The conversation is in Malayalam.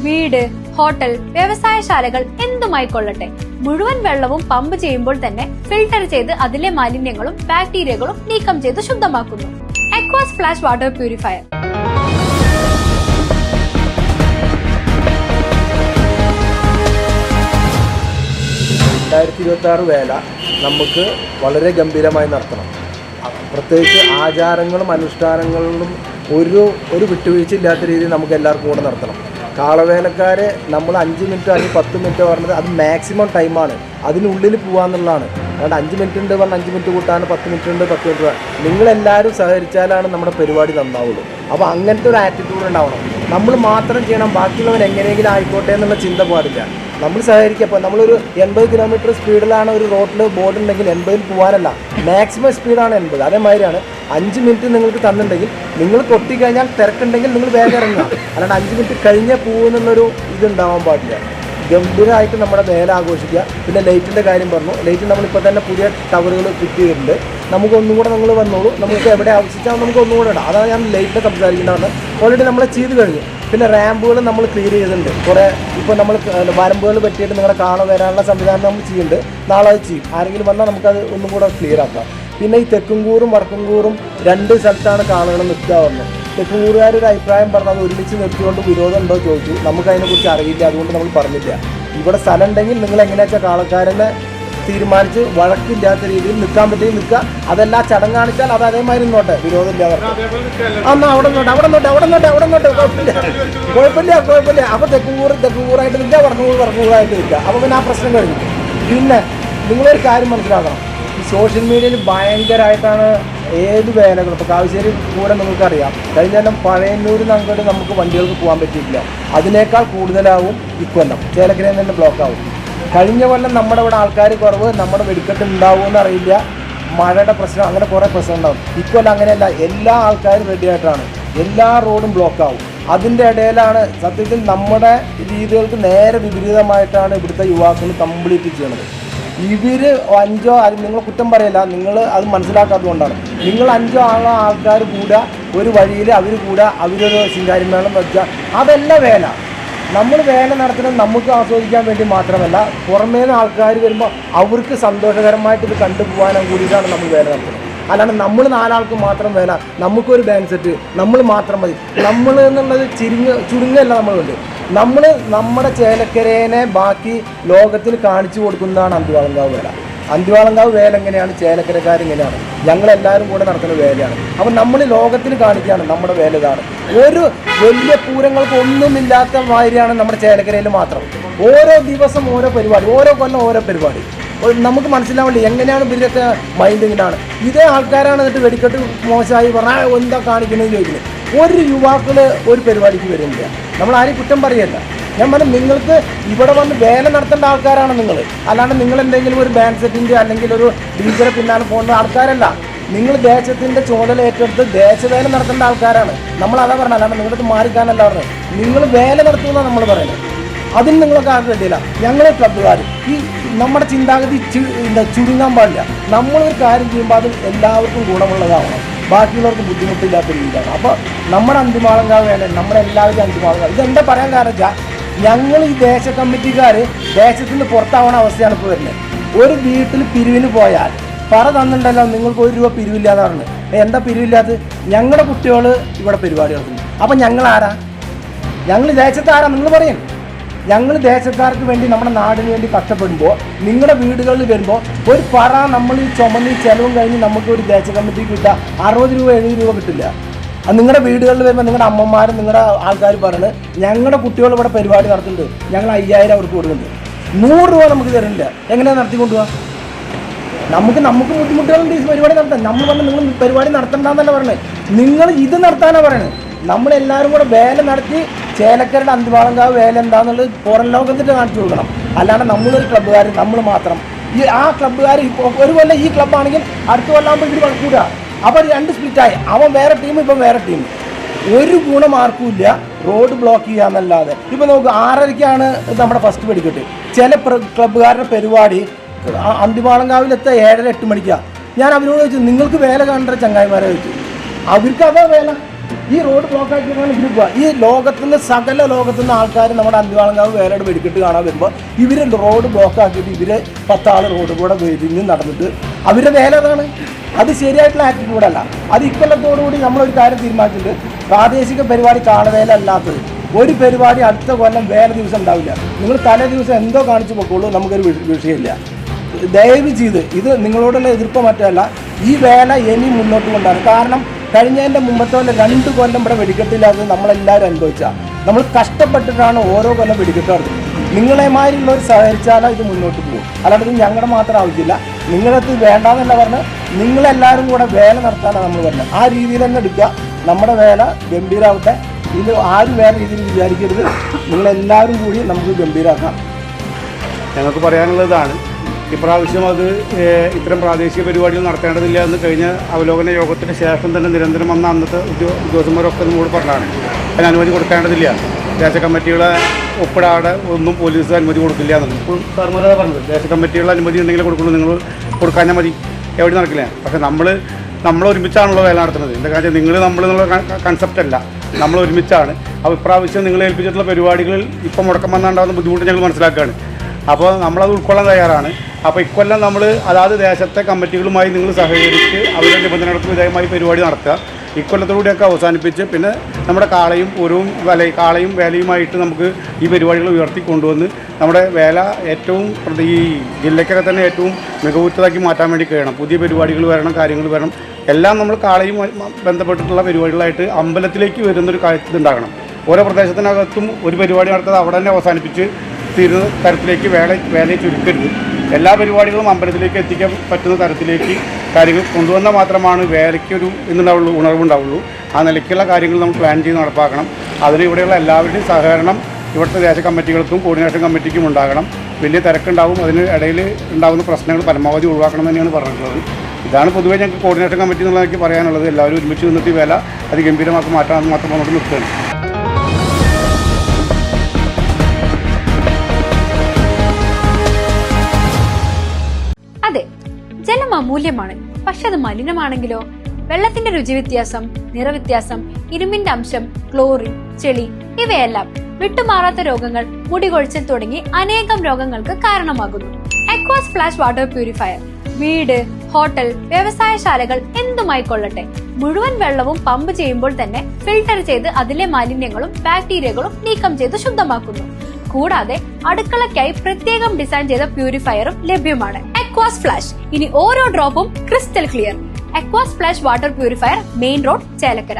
വീട്, ഹോട്ടൽ, വ്യവസായശാലകൾ എന്തുമായിക്കൊള്ളട്ടെ, മുഴുവൻ വെള്ളവും പമ്പ് ചെയ്യുമ്പോൾ തന്നെ ഫിൽട്ടർ ചെയ്ത് അതിലെ മാലിന്യങ്ങളും ബാക്ടീരിയകളും നീക്കം ചെയ്ത് ശുദ്ധമാക്കുന്നു. അക്വാസ് ഫ്ലാഷ് വാട്ടർ പ്യൂരിഫയർ. വേല നമുക്ക് വളരെ ഗംഭീരമായി നടത്തണം. പ്രത്യേകിച്ച് ആചാരങ്ങളും അനുഷ്ഠാനങ്ങളിലും ഒരു വിട്ടുവീഴ്ച ഇല്ലാത്ത രീതിയിൽ നമുക്ക് എല്ലാവർക്കും കൂടെ നടത്തണം. കാളവേലക്കാരെ നമ്മൾ 5 മിനിറ്റ് അല്ലെങ്കിൽ 10 മിനിറ്റ് പറഞ്ഞത് അത് മാക്സിമം ടൈമാണ്, അതിനുള്ളിൽ പോകാമെന്നുള്ളതാണ്. അതുകൊണ്ട് 5 മിനിറ്റ് ഉണ്ട് പറഞ്ഞാൽ 5 മിനിറ്റ് കൂട്ടാൻ 10 മിനിറ്റ് ഉണ്ട് 10 മിനിറ്റ്. നിങ്ങളെല്ലാവരും സഹകരിച്ചാലാണ് നമ്മുടെ പരിപാടി നന്നാവുള്ളൂ. അപ്പോൾ അങ്ങനത്തെ ഒരു ആറ്റിറ്റ്യൂഡ് ഉണ്ടാവണം. നമ്മൾ മാത്രം ചെയ്യണം, ബാക്കിയുള്ളവൻ എങ്ങനെയെങ്കിലും ആയിക്കോട്ടെ എന്നുള്ള ചിന്ത പാടില്ല. നമ്മൾ സഹകരിക്കുക. അപ്പോൾ നമ്മളൊരു 80 കിലോമീറ്റർ സ്പീഡിലാണ് ഒരു റോഡിൽ ബോർഡ് ഉണ്ടെങ്കിൽ 80-ൽ പോകാനല്ല, മാക്സിമം സ്പീഡാണ് 80. അതേമാതിരിയാണ് 5 മിനിറ്റ് നിങ്ങൾക്ക് തന്നിട്ടുണ്ടെങ്കിൽ നിങ്ങൾ കൊട്ടിക്കഴിഞ്ഞാൽ തിരക്കുണ്ടെങ്കിൽ നിങ്ങൾ വേഗം ഇറങ്ങുക. അല്ലാണ്ട് 5 മിനിറ്റ് കഴിഞ്ഞേ പോകുമെന്നുള്ളൊരു ഇതുണ്ടാവാൻ പാടില്ല. ഗംഭീരമായിട്ട് നമ്മുടെ വേല ആഘോഷിക്കുക. പിന്നെ ലൈറ്റിൻ്റെ കാര്യം പറഞ്ഞു. ലൈറ്റ് നമ്മളിപ്പോൾ തന്നെ പുതിയ ടവറുകൾ ഫിറ്റ് ചെയ്തിട്ടുണ്ട്. നമുക്കൊന്നും കൂടെ നിങ്ങൾ വന്നോളൂ, നമുക്ക് എവിടെ ആവശ്യിച്ചാൽ നമുക്ക് ഒന്നും കൂടെ ഇടാം. അതാണ് ഞാൻ ലൈറ്റിനെ സംസാരിക്കേണ്ടതാണ്. ഓൾറെഡി നമ്മൾ ചെയ്ത് കഴിഞ്ഞു. പിന്നെ റാമ്പുകൾ നമ്മൾ ക്ലിയർ ചെയ്തിട്ടുണ്ട്. കുറേ ഇപ്പോൾ നമ്മൾ വരമ്പുകൾ പറ്റിയിട്ട് നിങ്ങളുടെ കാണാൻ വരാനുള്ള സംവിധാനം നമ്മൾ ചെയ്യുന്നുണ്ട്. നാളെ അത് ചെയ്യും. ആരെങ്കിലും വന്നാൽ നമുക്കത് ഒന്നും കൂടെ ക്ലിയർ ആക്കാം. പിന്നെ ഈ തെക്കുംകൂറും വടക്കുംകൂറും 2 സ്ഥലത്താണ് കാളുകൾ നിൽക്കുക പറഞ്ഞു. തെക്കുംകൂറുകാരൊരു അഭിപ്രായം പറഞ്ഞു, അത് ഒരുമിച്ച് നിർത്തിക്കൊണ്ട് വിരോധം ഉണ്ടോ ചോദിച്ചു. നമുക്കതിനെക്കുറിച്ച് അറിയില്ല, അതുകൊണ്ട് നമ്മൾ പറഞ്ഞില്ല. ഇവിടെ സ്ഥലം ഉണ്ടെങ്കിൽ നിങ്ങൾ എങ്ങനെയാ വെച്ചാൽ കാളക്കാരനെ തീരുമാനിച്ച് വഴക്കില്ലാത്ത രീതിയിൽ നിൽക്കാൻ പറ്റുമെങ്കിൽ നിൽക്കുക. അതെല്ലാം ചടങ്ങ് കാണിച്ചാൽ അത് അതേമാതിരി നിന്നോട്ടെ, വിരോധമില്ലാതെ. എന്നാൽ അവിടെ നിന്നോട്ടെ കുഴപ്പമില്ല. അപ്പോൾ തെക്കുംകൂറായിട്ട് നിൽക്കുക, വടക്കുംകൂറായിട്ട് നിൽക്കുക. അപ്പോൾ പിന്നെ ആ പ്രശ്നം കഴിഞ്ഞു. പിന്നെ നിങ്ങളൊരു കാര്യം മനസ്സിലാക്കണം, ഈ സോഷ്യൽ മീഡിയയിൽ ഭയങ്കരമായിട്ടാണ് ഏത് വേലകളും. ഇപ്പോൾ കാവശ്ശേരി പൂരം നിങ്ങൾക്കറിയാം, കഴിഞ്ഞാലും പഴയന്നൂരിൽ നിന്ന് അങ്ങോട്ട് നമുക്ക് വണ്ടികൾക്ക് പോകാൻ പറ്റിയിട്ടില്ല. അതിനേക്കാൾ കൂടുതലാവും ഇക്കൊല്ലം. ചേലക്കരയിൽ തന്നെ ബ്ലോക്കാവും. കഴിഞ്ഞ കൊല്ലം നമ്മുടെ ഇവിടെ ആൾക്കാർ കുറവ്, നമ്മുടെ വെടിക്കെട്ട് ഉണ്ടാവുമെന്ന് അറിയില്ല, മഴയുടെ പ്രശ്നം, അങ്ങനെ കുറേ പ്രശ്നം ഉണ്ടാവും. ഇക്കൊല്ലം അങ്ങനെയല്ല, എല്ലാ ആൾക്കാരും റെഡിയായിട്ടാണ്, എല്ലാ റോഡും ബ്ലോക്കാവും. അതിൻ്റെ ഇടയിലാണ് സത്യത്തിൽ നമ്മുടെ രീതികൾക്ക് നേരെ വിപരീതമായിട്ടാണ് ഇവിടുത്തെ യുവാക്കൾ കംപ്ലീറ്റ് ചെയ്യണത്. ഇവർ 5 നിങ്ങൾ കുറ്റം പറയില്ല, നിങ്ങൾ അത് മനസ്സിലാക്കാത്തതുകൊണ്ടാണ്. നിങ്ങൾ 5 ആൾക്കാർ കൂടുക, ഒരു വഴിയിൽ അവർ കൂടുക, അവരൊരു ശിങ്കാരിമേളം വെക്കുക, അതല്ല വേല. നമ്മൾ വേല നടത്തുന്നത് നമുക്ക് ആസ്വദിക്കാൻ വേണ്ടി മാത്രമല്ല, പുറമേ നിന്ന് ആൾക്കാർ വരുമ്പോൾ അവർക്ക് സന്തോഷകരമായിട്ട് ഇത് കണ്ടുപോകാനും കൂടിയിട്ടാണ് നമ്മൾ വേല നടത്തുന്നത്. അല്ലാണ്ട് നമ്മൾ 4 ആൾക്ക് മാത്രം വേല, നമുക്കൊരു ബാങ്ക് സെറ്റ്, നമ്മൾ മാത്രം മതി. നമ്മൾ എന്നുള്ളത് ചുരുങ്ങല്ല നമ്മളുണ്ട്. നമ്മൾ നമ്മുടെ ചേലക്കരേനെ ബാക്കി ലോകത്തിന് കാണിച്ചു കൊടുക്കുന്നതാണ് അന്തിവാളങ്കാവ് വേല. അന്തിവാളങ്കാവ് വേല എങ്ങനെയാണ്, ചേലക്കരക്കാരെങ്ങനെയാണ്, ഞങ്ങളെല്ലാവരും കൂടെ നടത്തുന്ന വേലയാണ്. അപ്പം നമ്മൾ ലോകത്തിന് കാണിക്കുകയാണ് നമ്മുടെ വേല ഇതാണ്. ഒരു വലിയ പൂരങ്ങൾക്ക് ഒന്നുമില്ലാത്ത മാതിരിയാണ് നമ്മുടെ ചേലക്കരയിൽ മാത്രം. ഓരോ ദിവസം ഓരോ പരിപാടി, ഓരോ കൊല്ലം ഓരോ പരിപാടി. നമുക്ക് മനസ്സിലാവില്ല എങ്ങനെയാണ് ഇവരൊക്കെ മൈൻഡിങ്ങിനാണ്. ഇതേ ആൾക്കാരാണ് എന്നിട്ട് വെടിക്കെട്ട് മോശമായി പറഞ്ഞാൽ എന്താ കാണിക്കണമെന്ന് ചോദിക്കുന്നത്. ഒരു യുവാക്കൾ ഒരു പരിപാടിക്ക് വരുന്നില്ല. നമ്മൾ ആരും കുറ്റം പറയല്ല. ഞാൻ പറഞ്ഞു, നിങ്ങൾക്ക് ഇവിടെ വന്ന് വേല നടത്തേണ്ട ആൾക്കാരാണ് നിങ്ങൾ. അല്ലാണ്ട് നിങ്ങൾ എന്തെങ്കിലും ഒരു ബാൻഡ് സെറ്റിൻ്റെ അല്ലെങ്കിൽ ഒരു ഡീജറെ പിന്നാലെ പോകുന്ന ആൾക്കാരല്ല. നിങ്ങൾ ദേശത്തിൻ്റെ ചുമതല ഏറ്റെടുത്ത് ദേശവേല നടത്തേണ്ട ആൾക്കാരാണ്. നമ്മളതാ പറഞ്ഞത്, അല്ലാണ്ട് നിങ്ങളത് മാറിക്കാനല്ല പറഞ്ഞത്. നിങ്ങൾ വേല നടത്തുമെന്നാണ് നമ്മൾ പറയുന്നത്. അതിന് നിങ്ങളൊക്കെ ആർക്കും വേണ്ടിയില്ല. ഞങ്ങളെ ക്ലബ്ബുകാർ ഈ നമ്മുടെ ചിന്താഗതി ചുരുങ്ങാൻ പാടില്ല. നമ്മളൊരു കാര്യം ചെയ്യുമ്പോൾ അത് എല്ലാവർക്കും ഗുണമുള്ളതാവണം, ബാക്കിയുള്ളവർക്ക് ബുദ്ധിമുട്ടില്ലാത്ത രീതിയിലാണ്. അപ്പോൾ നമ്മുടെ അന്തിമാളങ്കാവ് വേല, നമ്മളെല്ലാവരും അന്തിമാളങ്കാവ്. ഇതെന്താ പറയാൻ കാരണം വെച്ചാൽ, ഞങ്ങൾ ഈ ദേശ കമ്മിറ്റിക്കാർ ദേശത്തിൽ നിന്ന് പുറത്താവുന്ന അവസ്ഥയാണ് ഇപ്പോൾ വരുന്നത്. ഒരു വീട്ടിൽ പിരിവിന് പോയാൽ പറ തന്നിട്ടുണ്ടല്ലോ, നിങ്ങൾക്ക് 1 രൂപ പിരിവില്ലാന്ന് പറഞ്ഞു. എന്താ പിരിവില്ലാത്തത്? ഞങ്ങളുടെ കുട്ടികൾ ഇവിടെ പരിപാടി നടത്തുന്നു. അപ്പം ഞങ്ങളാരാ? ഞങ്ങൾ ദേശത്താരാ? നിങ്ങൾ പറയും. ഞങ്ങൾ ദേശക്കാർക്ക് വേണ്ടി നമ്മുടെ നാടിന് വേണ്ടി കഷ്ടപ്പെടുമ്പോൾ നിങ്ങളുടെ വീടുകളിൽ വരുമ്പോൾ ഒരു പറ നമ്മൾ ഈ ചുമന്ന് ചിലവും കഴിഞ്ഞ് നമുക്ക് ഒരു ദേശ കമ്മിറ്റിക്ക് കിട്ടുക 60 രൂപ 70 രൂപ കിട്ടില്ല. അത് നിങ്ങളുടെ വീടുകളിൽ വരുമ്പോൾ നിങ്ങളുടെ അമ്മമാരും നിങ്ങളുടെ ആൾക്കാർ പറയുന്നത്, ഞങ്ങളുടെ കുട്ടികൾ ഇവിടെ പരിപാടി നടത്തുന്നുണ്ട്, ഞങ്ങൾ 5000 അവർക്ക് കൊടുക്കുന്നുണ്ട്, 100 രൂപ നമുക്ക് തരുന്നില്ല. എങ്ങനെയാണ് നടത്തിക്കൊണ്ടുപോകാം? നമുക്ക് ബുദ്ധിമുട്ടുകളുണ്ട് ഈ പരിപാടി നടത്താൻ. നമ്മൾ പറഞ്ഞ് നിങ്ങൾ പരിപാടി നടത്തണ്ടെന്നല്ല പറയുന്നത്, നിങ്ങൾ ഇത് നടത്താനാണ് പറയുന്നത്. നമ്മളെല്ലാവരും കൂടെ വേല നടത്തി ചേലക്കരയുടെ അന്തിവാളങ്കാവ് വേല എന്താണെന്നുള്ളത് പുറം ലോകത്തിട്ട് കാണിച്ചു കൊടുക്കണം. അല്ലാണ്ട് നമ്മളൊരു ക്ലബ്ബുകാർ, നമ്മൾ മാത്രം ആ ക്ലബ്ബുകാർ ഒരു കൊല്ലം ഈ ക്ലബ്ബാണെങ്കിൽ അടുത്ത കൊല്ലാകുമ്പോൾ ഇവർ കളിക്കൂടുക. അപ്പോൾ 2 സ്പ്ലിറ്റായി, അവൻ വേറെ ടീം, ഇപ്പം വേറെ ടീം. ഒരു ഗുണം ആർക്കുമില്ല, റോഡ് ബ്ലോക്ക് ചെയ്യാന്നല്ലാതെ. ഇപ്പോൾ നമുക്ക് 6:30-ക്കാണ് നമ്മുടെ ഫസ്റ്റ് വെടിക്കെട്ട്. ചില ക്ലബ്ബുകാരുടെ പരിപാടി അന്തിവാളങ്കാവിലെത്താൻ 7:30-8 മണിക്കാണ്. ഞാൻ അവരോട് ചോദിച്ചു, നിങ്ങൾക്ക് വേല കാണേണ്ട ചങ്ങായിമാരെ ചോദിച്ചു. അവർക്ക് അതാ വേല. ഈ റോഡ് ബ്ലോക്ക് ആക്കിയാണ് ഇവർ പോവുക. ഈ ലോകത്തുനിന്ന് ലോകത്തുനിന്ന് ആൾക്കാർ നമ്മുടെ അന്തിവാളങ്കാവ് വേലയുടെ വെടിക്കെട്ട് കാണാൻ വരുമ്പോൾ ഇവർ റോഡ് ബ്ലോക്ക് ആക്കിയിട്ട് ഇവർ 10 ആൾ റോഡ് കൂടെ വെരിഞ്ഞ് നടന്നിട്ട് അവരുടെ വേല അതാണ്. അത് ശരിയായിട്ടുള്ള ആറ്റിറ്റ്യൂഡല്ല. അത് ഇക്കൊല്ലത്തോടുകൂടി നമ്മളൊരു കാര്യം തീരുമാനിച്ചിട്ടുണ്ട്. പ്രാദേശിക പരിപാടി കാളവേല അല്ലാത്തത് ഒരു പരിപാടി അടുത്ത കൊല്ലം വേല ദിവസം ഉണ്ടാവില്ല. നിങ്ങൾ തലേ ദിവസം എന്തോ കാണിച്ചു പൊക്കോളൂ, നമുക്കൊരു വിഷയമില്ല. ദയവ് ചെയ്ത് ഇത് നിങ്ങളോടുള്ള എതിർപ്പ് മറ്റല്ല, ഈ വേല ഇനി മുന്നോട്ട് കൊണ്ടാണ്. കാരണം കഴിഞ്ഞതിൻ്റെ മുമ്പത്തെ പോലെ 2 കൊല്ലം ഇവിടെ വെടിക്കെട്ടില്ലാത്തത് നമ്മളെല്ലാവരും അനുഭവിച്ചാൽ നമ്മൾ കഷ്ടപ്പെട്ടിട്ടാണ് ഓരോ കൊല്ലം വെടിക്കെട്ട് നടത്തുന്നത്. നിങ്ങളെമാരുള്ളവർ സഹകരിച്ചാൽ ഇത് മുന്നോട്ട് പോകും. അല്ലാണ്ട് ഇത് ഞങ്ങളുടെ മാത്രം ആവശ്യമില്ല. നിങ്ങളത് വേണ്ടാന്നല്ല പറഞ്ഞ് നിങ്ങളെല്ലാവരും കൂടെ വേല നടത്താനാണ് നമ്മൾ പറഞ്ഞത്. ആ രീതിയിൽ തന്നെ എടുക്കുക. നമ്മുടെ വേല ഗംഭീരാവട്ടെ. ഇത് ആരും വേറെ രീതിയിൽ വിചാരിക്കരുത്. നിങ്ങളെല്ലാവരും കൂടി നമുക്ക് ഗംഭീരാക്കാം. ഞങ്ങൾക്ക് പറയാനുള്ളതാണ്, ഇപ്രാവശ്യം അത് ഇത്തരം പ്രാദേശിക പരിപാടികൾ നടത്തേണ്ടതില്ല എന്ന് കഴിഞ്ഞ അവലോകന യോഗത്തിന് ശേഷം തന്നെ നിരന്തരം വന്ന അന്നത്തെ ഉദ്യോഗസ്ഥന്മാരൊക്കെ നമ്മോട് പറഞ്ഞതാണ്. അതിന് അനുമതി കൊടുക്കേണ്ടതില്ല, ദേശ കമ്മിറ്റികളെ ഒപ്പിടാതെ ഒന്നും പോലീസ് അനുമതി കൊടുക്കില്ല എന്നുള്ളത്. ഇപ്പോൾ സാർമാരാണ് പറഞ്ഞത്, ദേശ കമ്മിറ്റികളുടെ അനുമതി ഉണ്ടെങ്കിലേ കൊടുക്കുള്ളൂ, നിങ്ങൾ കൊടുക്കാഞ്ഞാൽ മതി, എവിടെ നടക്കില്ല. പക്ഷേ നമ്മൾ ഒരുമിച്ചാണല്ലോ വേല നടത്തുന്നത്. എന്താ കാര്യം, നിങ്ങൾ നമ്മളെന്നുള്ള കൺസെപ്റ്റ് അല്ല, നമ്മൾ ഒരുമിച്ചാണ്. അപ്പോൾ ഇപ്രാവശ്യം നിങ്ങൾ ഏൽപ്പിച്ചിട്ടുള്ള പരിപാടികളിൽ ഇപ്പം മുടക്കം വന്നുണ്ടാകുന്ന ബുദ്ധിമുട്ട് ഞങ്ങൾ മനസ്സിലാക്കുകയാണ്. അപ്പോൾ നമ്മളത് ഉൾക്കൊള്ളാൻ തയ്യാറാണ്. അപ്പോൾ ഇക്കൊല്ലം നമ്മൾ അതാത് ദേശത്തെ കമ്മിറ്റികളുമായി നിങ്ങൾ സഹകരിച്ച് അവരുടെ നിബന്ധനകൾക്ക് വിധേയമായി പരിപാടി നടത്തുക. ഇക്കൊല്ലത്തോടെയൊക്കെ അവസാനിപ്പിച്ച് പിന്നെ നമ്മുടെ കാളയും വേലയുമായിട്ട് നമുക്ക് ഈ പരിപാടികൾ ഉയർത്തി കൊണ്ടുവന്ന് നമ്മുടെ വേല ഏറ്റവും ഈ ജില്ലയ്ക്കൊക്കെ തന്നെ ഏറ്റവും മികവുറ്റതാക്കി മാറ്റാൻ വേണ്ടി കഴിയണം. പുതിയ പരിപാടികൾ വരണം, കാര്യങ്ങൾ വരണം. എല്ലാം നമ്മൾ കാളയും ബന്ധപ്പെട്ടിട്ടുള്ള പരിപാടികളായിട്ട് അമ്പലത്തിലേക്ക് വരുന്നൊരു ഇതുണ്ടാകണം. ഓരോ പ്രദേശത്തിനകത്തും ഒരു പരിപാടി നടത്തുന്നത് അവിടെ തന്നെ അവസാനിപ്പിച്ച് തീരുന്ന തരത്തിലേക്ക് വേലയെ ചുരുക്കരുത്. എല്ലാ പരിപാടികളും അമ്പലത്തിലേക്ക് എത്തിക്കാൻ പറ്റുന്ന തരത്തിലേക്ക് കാര്യങ്ങൾ കൊണ്ടുവന്നാൽ മാത്രമാണ് വേലയ്ക്കൊരു ഉണർവുണ്ടാവുള്ളൂ. ആ നിലയ്ക്കുള്ള കാര്യങ്ങൾ നമ്മൾ പ്ലാൻ ചെയ്ത് നടപ്പാക്കണം. അതിന് ഇവിടെയുള്ള എല്ലാവരുടെയും സഹകരണം ഇവിടുത്തെ ദേശ കമ്മിറ്റികൾക്കും കോർഡിനേഷൻ കമ്മിറ്റിക്കും ഉണ്ടാകണം. വലിയ തിരക്കുണ്ടാവും, അതിന് ഇടയിൽ ഉണ്ടാകുന്ന പ്രശ്നങ്ങൾ പരമാവധി ഒഴിവാക്കണം തന്നെയാണ് പറഞ്ഞിട്ടുള്ളത്. ഇതാണ് പൊതുവേ ഞങ്ങൾക്ക് കോർഡിനേഷൻ കമ്മിറ്റി എന്നുള്ളതൊക്കെ പറയാനുള്ളത്. എല്ലാവരും ഒരുമിച്ച് നിന്നിട്ട് വേല അതിഗംഭീരമാക്കി മാറ്റാൻ മാത്രം മുന്നോട്ട് നിൽക്കുകയാണ്. അതെ, ജലം അമൂല്യമാണ്. പക്ഷെ അത് മലിനമാണെങ്കിലോ? വെള്ളത്തിന്റെ രുചി വ്യത്യാസം, നിറവ്യത്യാസം, ഇരുമ്പിന്റെ അംശം, ക്ലോറിൻ, ചെളി ഇവയെല്ലാം വിട്ടുമാറാത്ത രോഗങ്ങൾ, മുടികൊഴിച്ചിൽ തുടങ്ങി അനേകം രോഗങ്ങൾക്ക് കാരണമാകുന്നു. അക്വാസ് ഫ്ലാഷ് വാട്ടർ പ്യൂരിഫയർ വീട്, ഹോട്ടൽ, വ്യവസായശാലകൾ എന്തുമായിക്കൊള്ളട്ടെ, മുഴുവൻ വെള്ളവും പമ്പ് ചെയ്യുമ്പോൾ തന്നെ ഫിൽട്ടർ ചെയ്ത് അതിലെ മാലിന്യങ്ങളും ബാക്ടീരിയകളും നീക്കം ചെയ്ത് ശുദ്ധമാക്കുന്നു. കൂടാതെ അടുക്കളയ്ക്കായി പ്രത്യേകം ഡിസൈൻ ചെയ്ത പ്യൂരിഫയറും ലഭ്യമാണ്. അക്വാസ് ഫ്ലാഷ്, ഇനി ഓരോ ഡ്രോപ്പും crystal clear. Aquas flash water purifier, main road, Chelakkara.